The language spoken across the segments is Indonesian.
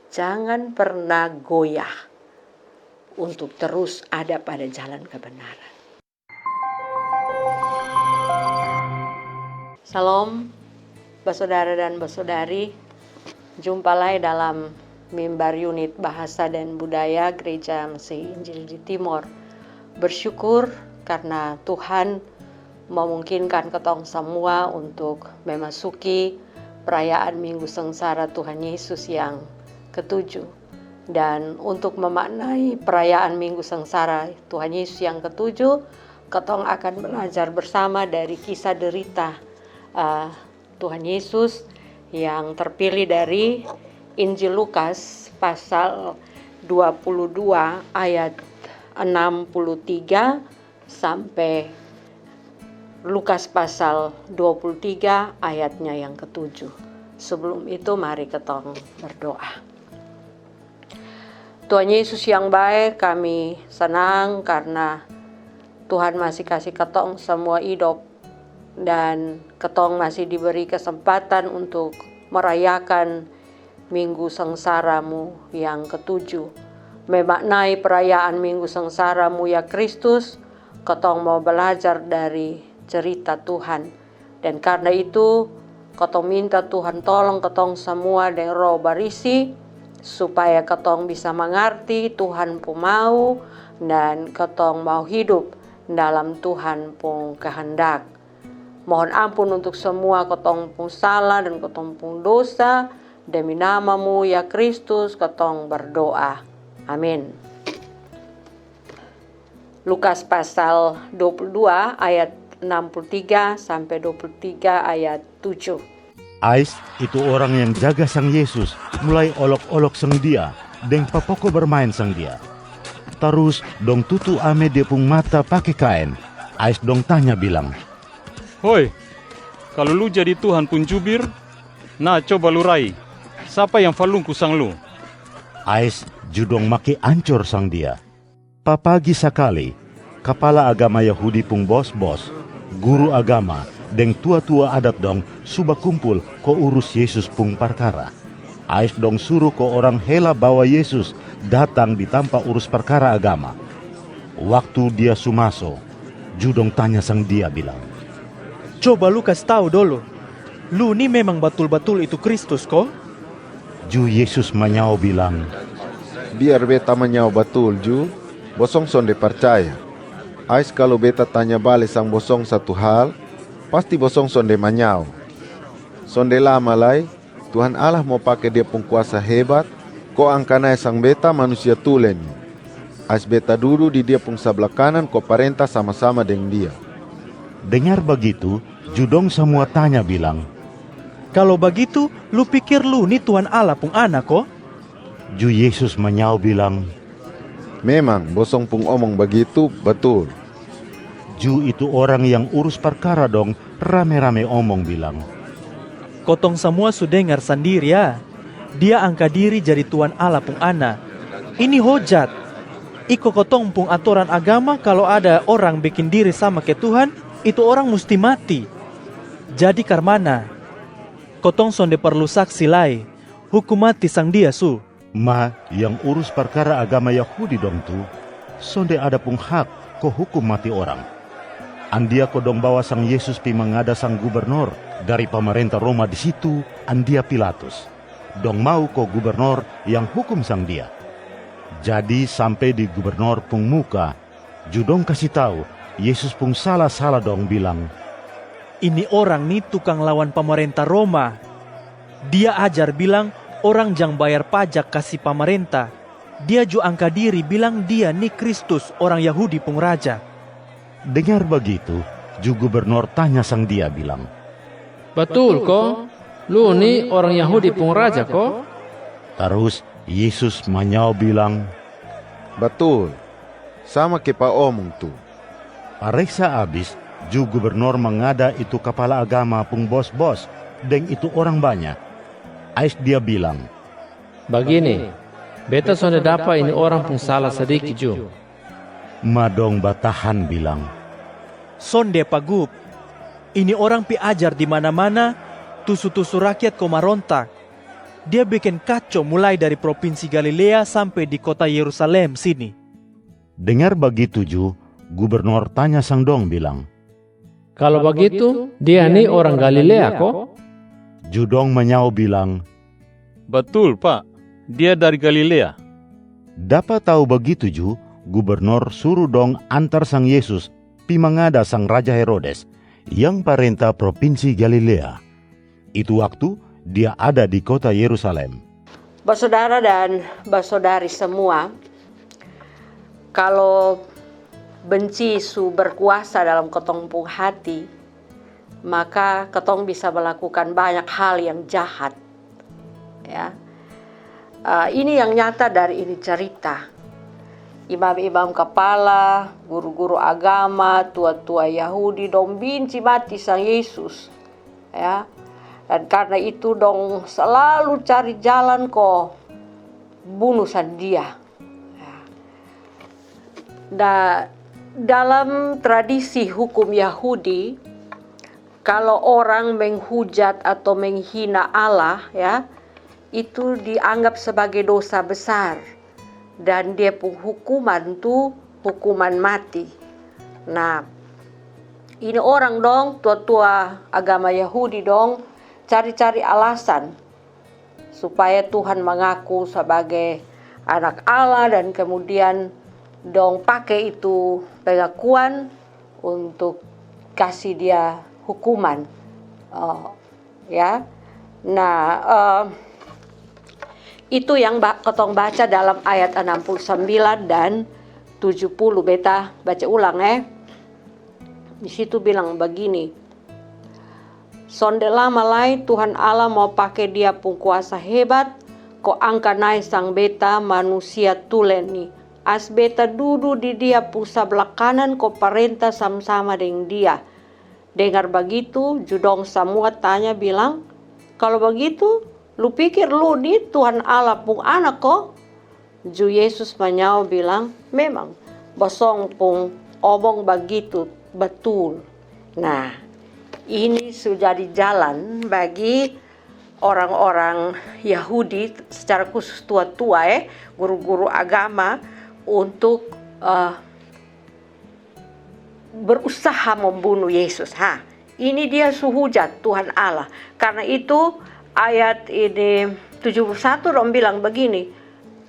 jangan pernah goyah untuk terus ada pada jalan kebenaran. Salam, saudara dan saudari. Jumpa lagi dalam mimbar unit bahasa dan budaya Gereja Mesihi Injil di Timor. Bersyukur karena Tuhan memungkinkan ketong semua untuk memasuki perayaan Minggu Sengsara Tuhan Yesus yang ke-7. Dan untuk memaknai perayaan Minggu Sengsara Tuhan Yesus yang ke-7, ketong akan belajar bersama dari kisah derita Tuhan Yesus yang terpilih dari Injil Lukas pasal 22 ayat 63 sampai Lukas pasal 23 ayatnya yang ke-7. Sebelum itu mari ketong berdoa. Tuhan Yesus yang baik, kami senang karena Tuhan masih kasih ketong semua hidup dan ketong masih diberi kesempatan untuk merayakan Minggu Sengsara-Mu yang ke-7. Memaknai perayaan Minggu Sengsara-Mu ya Kristus, ketong mau belajar dari cerita Tuhan. Dan karena itu, ketong minta Tuhan tolong ketong semua dengan roh barisi, supaya ketong bisa mengerti Tuhan pun mau, dan ketong mau hidup dalam Tuhan pun kehendak. Mohon ampun untuk semua ketong pun salah dan ketong pun dosa, demi nama-Mu ya Kristus ketong berdoa. Amin. Lukas pasal 22 ayat 63 sampai 23 ayat 7. Ais itu orang yang jaga sang Yesus, mulai olok-olok sang dia, deng papoko bermain sang dia. Terus dong tutu ame dia pung mata pakai kain. Ais dong tanya bilang, "Hoi, kalau lu jadi Tuhan pun jubir, nah coba lu rai, siapa yang falungku sang lu?" Ais judong maki ancor sang dia. Papagi sekali, kepala agama Yahudi pung bos-bos, guru agama, deng tua-tua adat dong suba kumpul ko urus Yesus pung perkara. Ais dong suruh ko orang hela bawa Yesus datang di tanpa urus perkara agama. Waktu dia sumaso, judong tanya sang dia bilang, "Coba lu kasih tahu dulu, lu ni memang betul-betul itu Kristus kok?" Ju Yesus menyau bilang, "Biar beta menyau betul Ju, bosong sonde percaya. Ais kalau beta tanya balik sang bosong satu hal, pasti bosong sonde menyau. Sonde lama lai, Tuhan Allah mau pakai dia pun kuasa hebat, ko angkanai sang beta manusia tulen. Ais beta duduk di dia pun sebelah kanan, ko parentah sama-sama dengan dia." Dengar begitu, judong semua tanya bilang, Kalau begitu, lu pikir lu ni Tuhan Allah pung anak kok? Ju Yesus menyau bilang, "Memang bosong pun omong begitu, betul." Ju itu orang yang urus perkara dong rame-rame omong bilang, Kotong semua sudah dengar sendiri ya. Dia angka diri jadi Tuhan Allah pung anak. Ini hojat. Iko kotong pung aturan agama kalau ada orang bikin diri sama ke Tuhan, itu orang mesti mati. Jadi karmana, kotong sonde perlu saksi lai, hukum mati sang dia su. Ma yang urus perkara agama Yahudi dong tu, sonde ada pun hak ko hukum mati orang. Andia ko dong bawa sang Yesus pi mengada sang gubernur dari pemerintah Roma di situ, andia Pilatus. Dong mau ko gubernur yang hukum sang dia. Jadi sampai di gubernur pung muka, judong kasih tahu Yesus pung salah-salah dong bilang, Ini orang nih tukang lawan pemerintah Roma. Dia ajar bilang orang jang bayar pajak kasih pemerintah. Dia ju angka diri bilang dia nih Kristus orang Yahudi pung raja. Dengar begitu, ju gubernur tanya sang dia bilang, Betul kok? Lu nih orang Yahudi pung raja kok? Terus Yesus menyau bilang, Betul, sama ke Pak omong tuh. Pareksa abis, ju gubernur mengada itu kepala agama pung bos-bos, deng itu orang banyak. Ais dia bilang, Begini, beta sudah dapat ini orang pun salah sedikit ju. Madong batahan bilang, Sonde pagup. Ini orang pi ajar di mana-mana, tusu-tusu rakyat komarontak. Dia bikin kacau mulai dari provinsi Galilea sampai di kota Yerusalem sini. Dengar begitu Ju, gubernur tanya sang dong bilang, Kalau begitu, dia nih orang Galilea kok? Ju dong menyau bilang, Betul pak, dia dari Galilea. dapat tahu begitu Ju, gubernur suruh dong antar sang Yesus pi mengada sang Raja Herodes yang parenta provinsi Galilea. Itu waktu dia ada di kota Yerusalem. Bersaudara dan bersaudari semua, kalau benci su berkuasa dalam ketong pung hati, maka ketong bisa melakukan banyak hal yang jahat. Ya, ini yang nyata dari ini cerita. Imam-imam kepala, guru-guru agama, tua-tua Yahudi dong benci mati sang Yesus. Ya. Dan karena itu dong selalu cari jalan kok bunuh sang dia. Ya. Dalam tradisi hukum Yahudi, kalau orang menghujat atau menghina Allah, ya, itu dianggap sebagai dosa besar. Dan dia pun hukuman tuh hukuman mati. Nah, ini orang dong, tua-tua agama Yahudi dong, cari-cari alasan supaya Tuhan mengaku sebagai anak Allah dan kemudian dong pakai itu pengakuan untuk kasih dia hukuman. Ya, nah. Itu yang ketong baca dalam ayat 69 dan 70. Beta baca ulang Di situ bilang begini. Sonde lama lai Tuhan Allah mau pakai dia pun kuasa hebat, ko angka naik sang beta manusia tuleni. As beta dudu di dia pun sebelah kanan ko parenta sama-sama dengan dia. Dengar begitu, judong semua tanya bilang, kalau begitu lu pikir lu ni Tuhan Allah pun anak kok? Ju Yesus menyau bilang, memang bosong pun omong begitu betul. Nah, ini sudah di jalan bagi orang-orang Yahudi, secara khusus tua-tua guru-guru agama untuk berusaha membunuh Yesus. Ini dia suhujat Tuhan Allah. Karena itu ayat ini 71 dong bilang begini.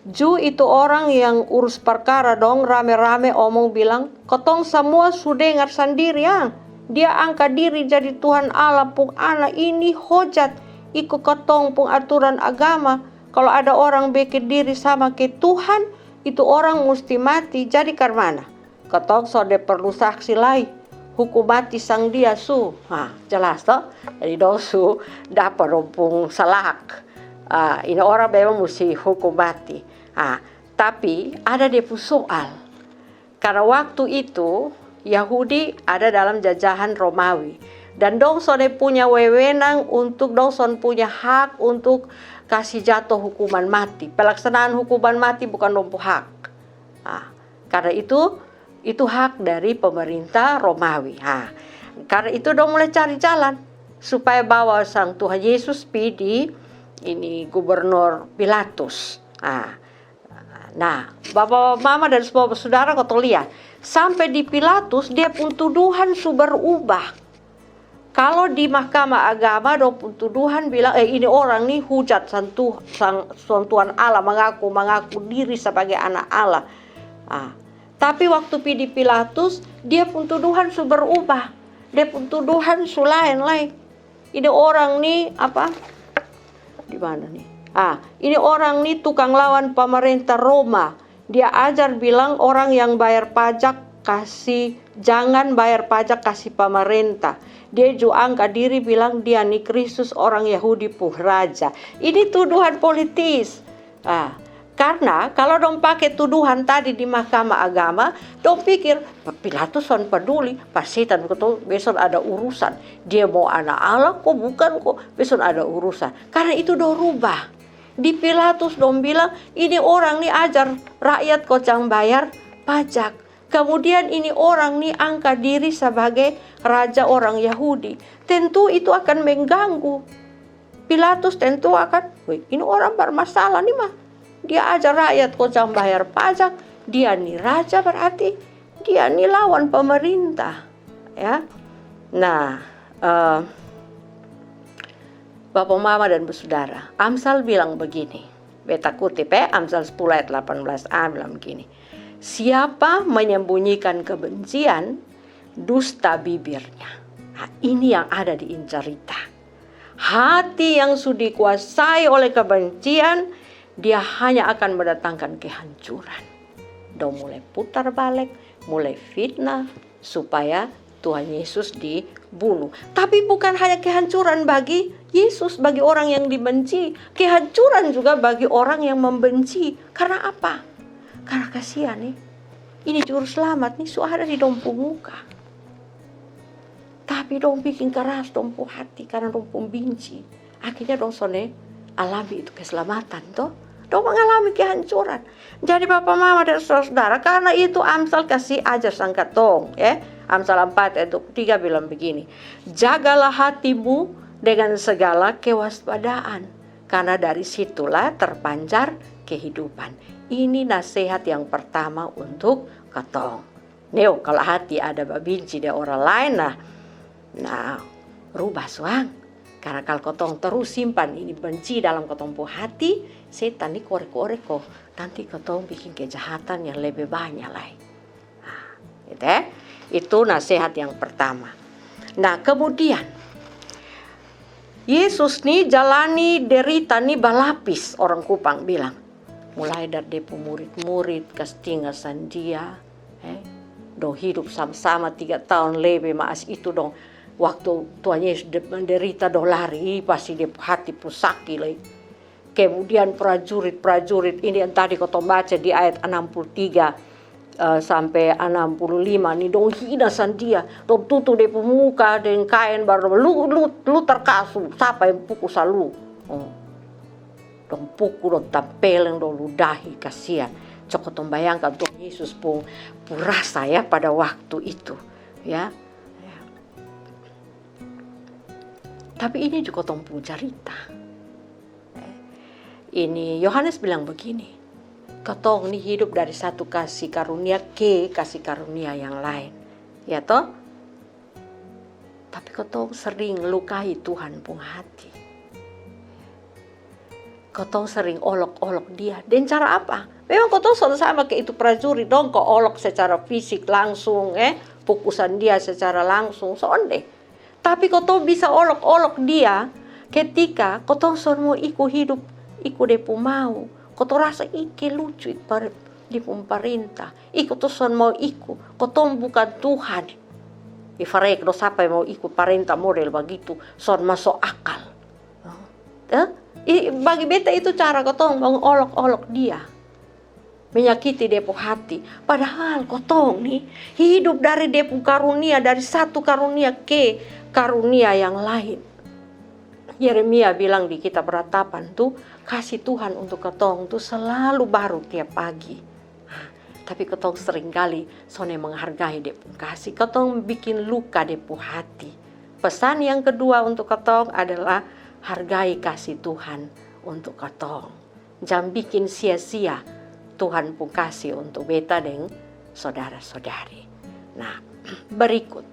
Ju itu orang yang urus perkara dong rame-rame omong bilang, ketong semua sudah dengar sendiri ya. Dia angkat diri jadi Tuhan Allah pun anak, ini hujat ikut ketong pun aturan agama. Kalau ada orang bikin diri sama ke Tuhan, itu orang mesti mati. Jadi karena ketong sudah perlu saksi lain. Hukum mati sang dia su. Jelas toh. Jadi dosu dapat rompung salak. Ini orang memang mesti hukum mati. Tapi ada dia pun soal. Karena waktu itu Yahudi ada dalam jajahan Romawi. Dan dongson punya wewenang untuk dongson punya hak untuk kasih jatuh hukuman mati. Pelaksanaan hukuman mati bukan rompo hak. Karena itu hak dari pemerintah Romawi. Karena itu dong mulai cari jalan supaya bawa sang Tuhan Yesus di ini gubernur Pilatus. Nah, bapak mama dan semua saudara kau lihat sampai di Pilatus dia pun tuduhan su berubah. Kalau di mahkamah agama dong pun tuduhan bilang ini orang nih hujat sang Tuhan Allah, mengaku diri sebagai anak Allah. Tapi waktu di Pilatus, dia pun tuduhan su berubah. Dia pun tuduhan su lain. Ini orang nih apa? Di mana nih? Ini orang nih tukang lawan pemerintah Roma. Dia ajar bilang orang yang bayar pajak jangan bayar pajak kasih pemerintah. Dia juga angkat diri bilang dia nih Kristus orang Yahudi pun raja. Ini tuduhan politis. Karena kalau dong pakai tuduhan tadi di mahkamah agama, dong pikir Pilatus son peduli, pasti besok ada urusan. Dia mau anak Allah kok bukan kok, besok ada urusan. Karena itu dong rubah. Di Pilatus dong bilang ini orang nih ajar rakyat kok jangan bayar pajak. Kemudian ini orang nih angkat diri sebagai raja orang Yahudi. Tentu itu akan mengganggu Pilatus tentu akan, "Wih, ini orang bermasalah nih mah. Dia ajar rakyat kok jangan bayar pajak. Dia nih raja berarti dia nih lawan pemerintah." Ya. Nah, Bapak Mama dan Bersaudara, Amsal bilang begini. Beta kutip Amsal 10 ayat 18a bilang begini. Siapa menyembunyikan kebencian, dusta bibirnya. Nah, ini yang ada di cerita. Hati yang sudah dikuasai oleh kebencian, dia hanya akan mendatangkan kehancuran. Dong mulai putar balik, mulai fitnah, supaya Tuhan Yesus dibunuh. Tapi bukan hanya kehancuran bagi Yesus, bagi orang yang dibenci. Kehancuran juga bagi orang yang membenci. Karena apa? Karena kasihan nih. Ini juru selamat nih, suara di dompu muka. Tapi dong bikin keras dompu hati karena dong benci. Akhirnya dong sone alami itu keselamatan toh. Dong mengalami kehancuran. Jadi Bapak Mama dan Saudara, karena itu Amsal kasih ajar sangkat dong. Amsal 4 ayat 23 bilang begini. Jagalah hatimu dengan segala kewaspadaan. Karena dari situlah terpancar kehidupan. Ini nasihat yang pertama untuk ketong. Neo, kalau hati ada benci dari orang lain, nah, rubah suang. Karena kalau kotong terus simpan ini benci dalam kotong pu hati, setan ini korek-korek kok. Nanti kotong bikin kejahatan yang lebih banyak lagi. Nah, gitu ya. Itu nasihat yang pertama. Nah, kemudian Yesus nih jalani derita nih balapis, orang Kupang bilang. Mulai dari depo murid-murid, kestingasan dia. Dong hidup sama-sama 3 tahun lebih, maas itu dong. Waktu Tuhan Yesus menderita dong lari, pasti dia hati pusaki lagi. Kemudian prajurit ini yang tadi kau baca di ayat 63 sampai 65 nih dong hinasan dia, dong tutup dia muka dengan kain baru lu terkasu, siapa yang pukul salu, dong pukul dong tampeleng dong ludahi, kasihan. Coba tong bayangkan Tuhan Yesus pun rasa ya pada waktu itu, ya. Tapi ini juga tong pun cerita. Ini Yohanes bilang begini, ketong ini hidup dari satu kasih karunia ke kasih karunia yang lain, ya toh. Tapi ketong sering lukai Tuhan pun hati. Ketong sering olok-olok dia. Dan cara apa? Memang ketong sama kayak itu prajurit dong, kok olok secara fisik langsung, pukusan dia secara langsung, sonde. Tapi ketong bisa olok-olok dia ketika ketong mau ikut hidup, ikut depu mau. Ketong rasa iki lucu di pemerintah. Ikut tuh mau ikut. Ketong bukan Tuhan. Ifarek do siapa yang mau ikut perintah model begitu, son masuk akal. Bagi beta itu cara ketong mengolok-olok dia. Menyakiti depu hati. Padahal ketong nih hidup dari depu karunia, dari satu karunia ke karunia yang lain. Yeremia bilang di kitab ratapan tuh, kasih Tuhan untuk ketong tuh selalu baru tiap pagi. Tapi ketong seringkali sone menghargai depu kasih. Ketong bikin luka depu hati. Pesan yang kedua untuk ketong adalah hargai kasih Tuhan untuk ketong. Jangan bikin sia-sia Tuhan pun kasih untuk beta dan saudara-saudari. Nah, berikut.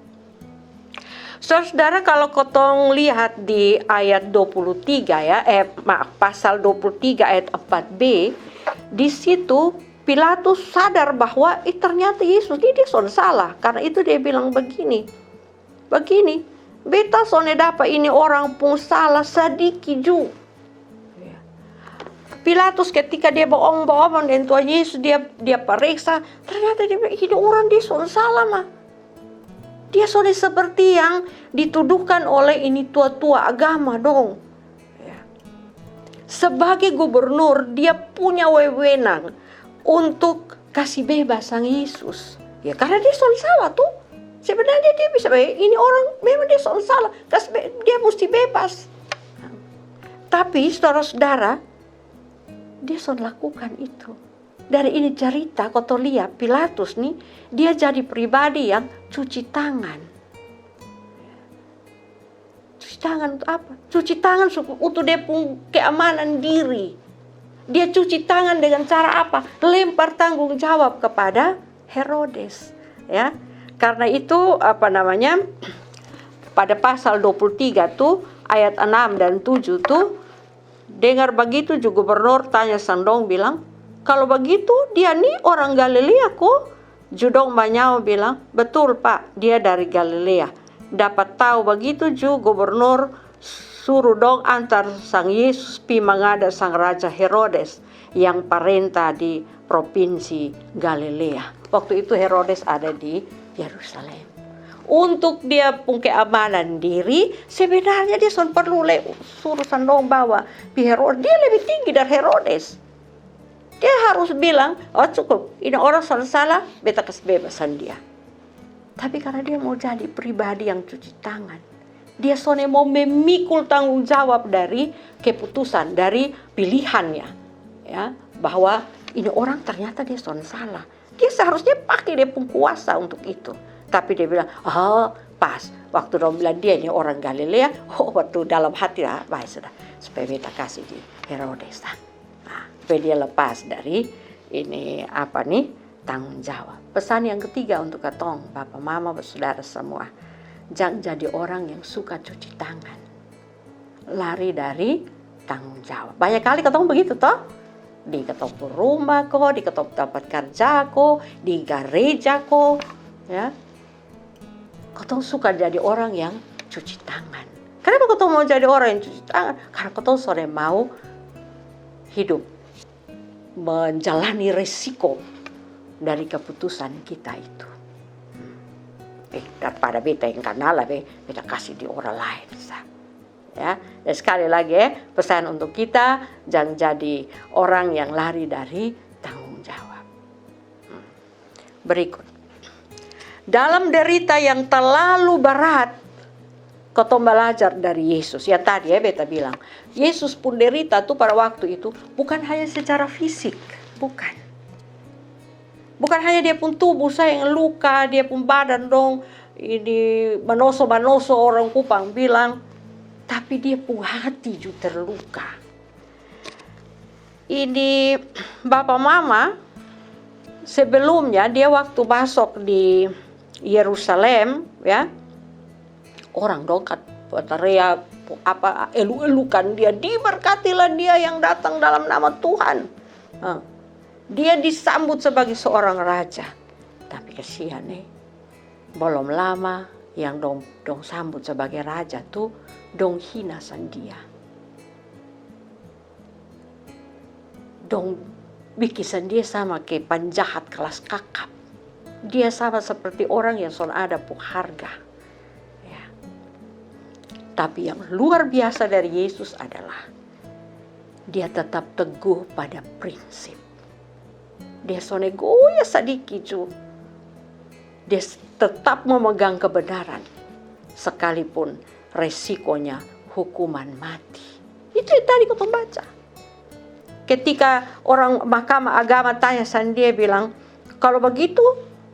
Saudara, kalau ketong lihat di ayat 23 ya, pasal 23 ayat 4b, di situ Pilatus sadar bahwa ternyata Yesus ini dia salah. Karena itu dia bilang begini, beta sone dapat ini orang pun salah sedikit juga. Pilatus ketika dia bohong-bohong dan Tuhan Yesus dia periksa, ternyata dia ini orang dia salah mah. Dia sudah seperti yang dituduhkan oleh ini tua-tua agama dong. Sebagai gubernur dia punya wewenang untuk kasih bebas sang Yesus. Ya karena dia salah tuh. Sebenarnya dia bisa, ini orang memang dia salah, dia mesti bebas. Tapi saudara-saudara, dia sudah lakukan itu. Dari ini cerita, kau lihat Pilatus nih, dia jadi pribadi yang cuci tangan. Cuci Cuci tangan untuk apa? Cuci tangan untuk dia pun keamanan diri. Dia cuci tangan dengan cara apa? Lempar tanggung jawab kepada Herodes, ya. Karena itu pada pasal 23 tuh ayat 6 dan 7 tuh, dengar begitu juga gubernur tanya Sandong bilang, kalau begitu dia nih orang Galilea kok? Judong Banyao bilang, betul Pak, dia dari Galilea. Dapat tahu begitu juga gubernur suruh dong antar sang Yesus pi mengada sang Raja Herodes yang parenta di provinsi Galilea. Waktu itu Herodes ada di Yerusalem. Untuk dia pun keamanan diri, sebenarnya dia perlu suruh Sandong bawa pi Herodes. Dia lebih tinggi dari Herodes. Dia harus bilang, oh cukup, ini orang salah, beta kasih bebasan dia. Tapi karena dia mau jadi pribadi yang cuci tangan, dia mau memikul tanggung jawab dari keputusan, dari pilihannya, ya, bahwa ini orang ternyata dia salah. Dia seharusnya pakai dia kuasa untuk itu. Tapi dia bilang, oh pas, waktu dia bilang dia ini orang Galilea, oh waktu dalam hati, baik sudah, supaya beta kasih di Herodes. Nah, supaya dia lepas dari ini tanggung jawab. Pesan yang ketiga untuk katong, Bapak, Mama, Saudara semua. Jangan jadi orang yang suka cuci tangan. Lari dari tanggung jawab. Banyak kali katong begitu toh. Di katong rumah kok, di katong tempat kerja kok, di gereja kok. Ya. Katong suka jadi orang yang cuci tangan. Kenapa katong mau jadi orang yang cuci tangan? Karena katong sudah mau hidup. Menjalani resiko dari keputusan kita itu. Daripada beta yang kenal, beta kasih di orang lain. Ya, dan sekali lagi pesan untuk kita, jangan jadi orang yang lari dari tanggung jawab. Berikut. Dalam derita yang terlalu berat, kau belajar dari Yesus. Ya tadi beta bilang, Yesus pun derita tuh pada waktu itu bukan hanya secara fisik, bukan. Bukan hanya dia pun tubuh saya yang luka, dia pun badan dong, ini manoso orang Kupang bilang, tapi dia pun hati juga terluka. Ini Bapak Mama, sebelumnya dia waktu masuk di Yerusalem, ya, orang dong teriak elu-elukan dia, diberkatilah dia yang datang dalam nama Tuhan. Dia disambut sebagai seorang raja. Tapi kasihan belum lama yang dong sambut sebagai raja tuh dong hina dia. Dong bikin dia sama kayak penjahat kelas kakap. Dia sama seperti orang yang ada pun harga. Ya. Tapi yang luar biasa dari Yesus adalah dia tetap teguh pada prinsip. Dia goya sedikit cu. Dia tetap memegang kebenaran. Sekalipun resikonya hukuman mati. Itu yang tadi kau baca. Ketika orang mahkamah agama tanya dia bilang, kalau begitu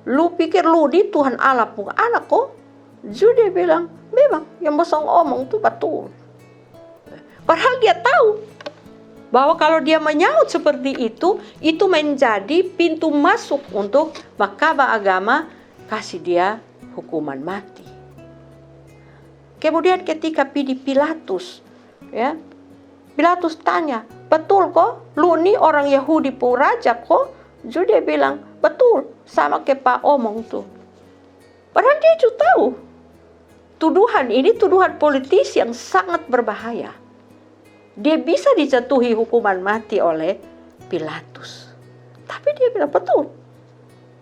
lu pikir lu di Tuhan Allah pun anak kok? Dia bilang, memang yang bosong omong itu betul. Padahal dia tahu bahwa kalau dia menyaut seperti itu menjadi pintu masuk untuk mahkamah agama kasih dia hukuman mati. Kemudian ketika di Pilatus, ya, Pilatus tanya, betul kok? Lu nih orang Yahudi pun raja kok? Dia bilang, betul, sama kayak Pak omong tuh. Padahal dia juga tahu tuduhan ini tuduhan politis yang sangat berbahaya. Dia bisa dijatuhi hukuman mati oleh Pilatus. Tapi dia bilang, betul,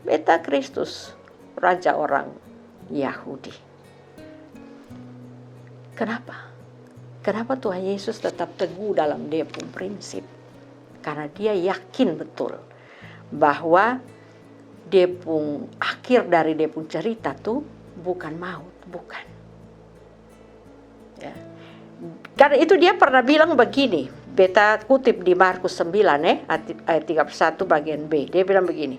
beta Kristus, raja orang Yahudi. Kenapa? Kenapa Tuhan Yesus tetap teguh dalam dia pun prinsip? Karena dia yakin betul bahwa dia pun akhir dari dia pun cerita tuh bukan maut, bukan. Ya. Karena itu dia pernah bilang begini, beta kutip di Markus 9 ayat 31 bagian B. Dia bilang begini,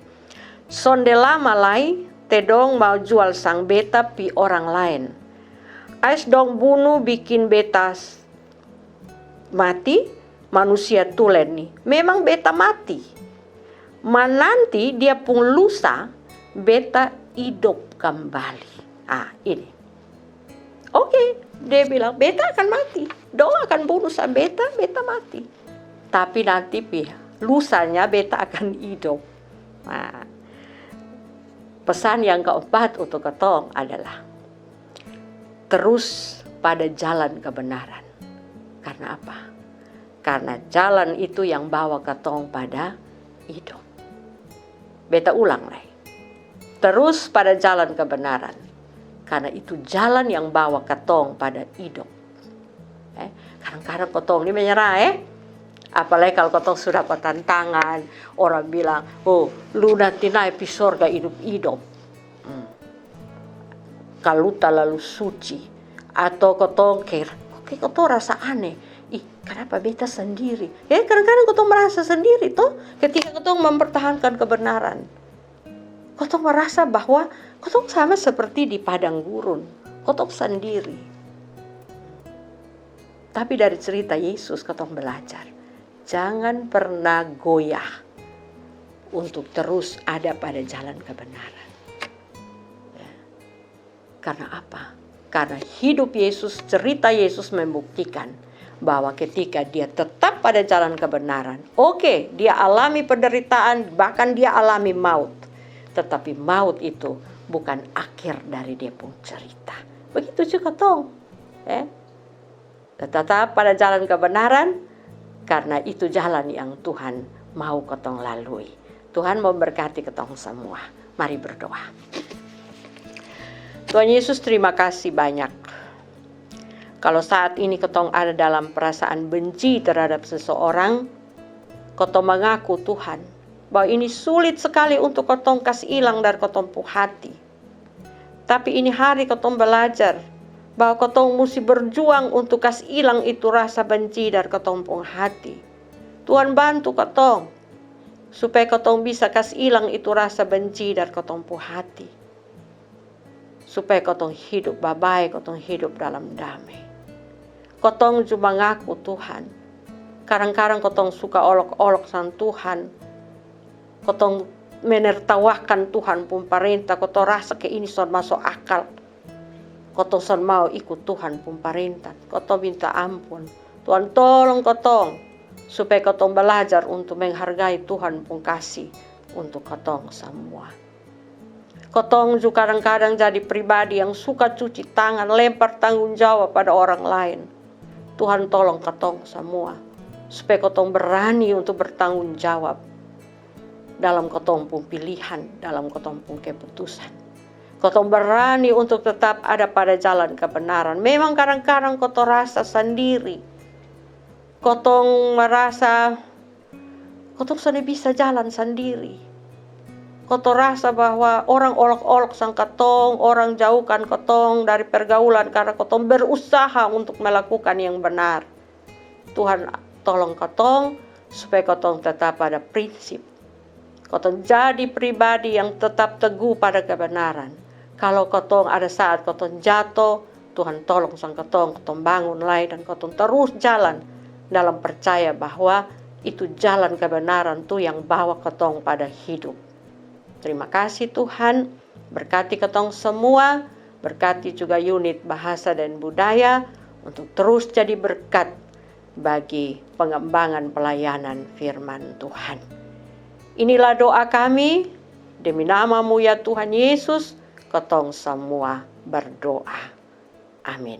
sonde lama lai tedong mau jual sang beta pi orang lain. ais dong bunuh bikin beta mati, manusia tulen nih. Memang beta mati. Nanti dia pun lusa beta hidup kembali. Ini. Oke, dia bilang beta akan mati. Dong akan bunuh sa beta mati. Tapi nanti lusanya beta akan hidup. Pesan yang keempat untuk ketong adalah terus pada jalan kebenaran. Karena apa? Karena jalan itu yang bawa ketong pada hidup. Beta ulang lagi. Terus pada jalan kebenaran. Karena itu jalan yang bawa ketong pada hidup. Kadang-kadang ketong ini menyerah Apalagi kalau ketong sudah tantangan. Orang bilang, lu nanti naik di surga hidup-hidup. Kalau terlalu suci. Atau ketong kira, ketong rasa aneh. Kenapa beta sendiri? Kadang-kadang ketong merasa sendiri toh. Ketika ketong mempertahankan kebenaran. Ketong merasa bahwa ketong sama seperti di padang gurun. Ketong sendiri. Tapi dari cerita Yesus ketong belajar. Jangan pernah goyah untuk terus ada pada jalan kebenaran. Karena apa? Karena hidup Yesus, cerita Yesus membuktikan bahwa ketika dia tetap pada jalan kebenaran, dia alami penderitaan, bahkan dia alami maut. Tetapi maut itu bukan akhir dari dia pun cerita. Begitu juga tong. Tetap pada jalan kebenaran, karena itu jalan yang Tuhan mau ketong lalui. Tuhan memberkati ketong semua. Mari berdoa. Tuhan Yesus, terima kasih banyak. Kalau saat ini ketong ada dalam perasaan benci terhadap seseorang, ketong mengaku Tuhan, bahwa ini sulit sekali untuk ketong kasih hilang dari ketong pu hati. Tapi ini hari ketong belajar bahwa ketong mesti berjuang untuk kasih hilang itu rasa benci dari ketong pu hati. Tuhan bantu ketong supaya ketong bisa kasih hilang itu rasa benci dari ketong pu hati. Supaya ketong hidup baik, ketong hidup dalam damai. Ketong cuma ngaku Tuhan. Kadang-kadang ketong suka olok-olok sang Tuhan. Ketong menertawakan Tuhan pun perintah. Ketong rasa ke ini son masuk akal. Ketong son mau ikut Tuhan pun perintah. Ketong minta ampun. Tuhan tolong ketong. Supaya ketong belajar untuk menghargai Tuhan pun kasih untuk ketong semua. Ketong juga kadang-kadang jadi pribadi yang suka cuci tangan, lempar tanggung jawab pada orang lain. Tuhan tolong ketong semua. Supaya ketong berani untuk bertanggung jawab. Dalam ketong pun pilihan, dalam ketong pun keputusan. Ketong berani untuk tetap ada pada jalan kebenaran. Memang kadang-kadang ketong rasa sendiri. Ketong merasa, ketong sudah bisa jalan sendiri. Ketong rasa bahwa orang olok-olok sang ketong, orang jauhkan ketong dari pergaulan karena ketong berusaha untuk melakukan yang benar. Tuhan tolong ketong supaya ketong tetap pada prinsip. Ketong jadi pribadi yang tetap teguh pada kebenaran. Kalau ketong ada saat ketong jatuh, Tuhan tolong sang ketong bangun lagi dan ketong terus jalan dalam percaya bahwa itu jalan kebenaran tuh yang bawa ketong pada hidup. Terima kasih Tuhan, berkati ketong semua, berkati juga unit bahasa dan budaya untuk terus jadi berkat bagi pengembangan pelayanan firman Tuhan. Inilah doa kami, demi nama-Mu ya Tuhan Yesus, ketong semua berdoa. Amin.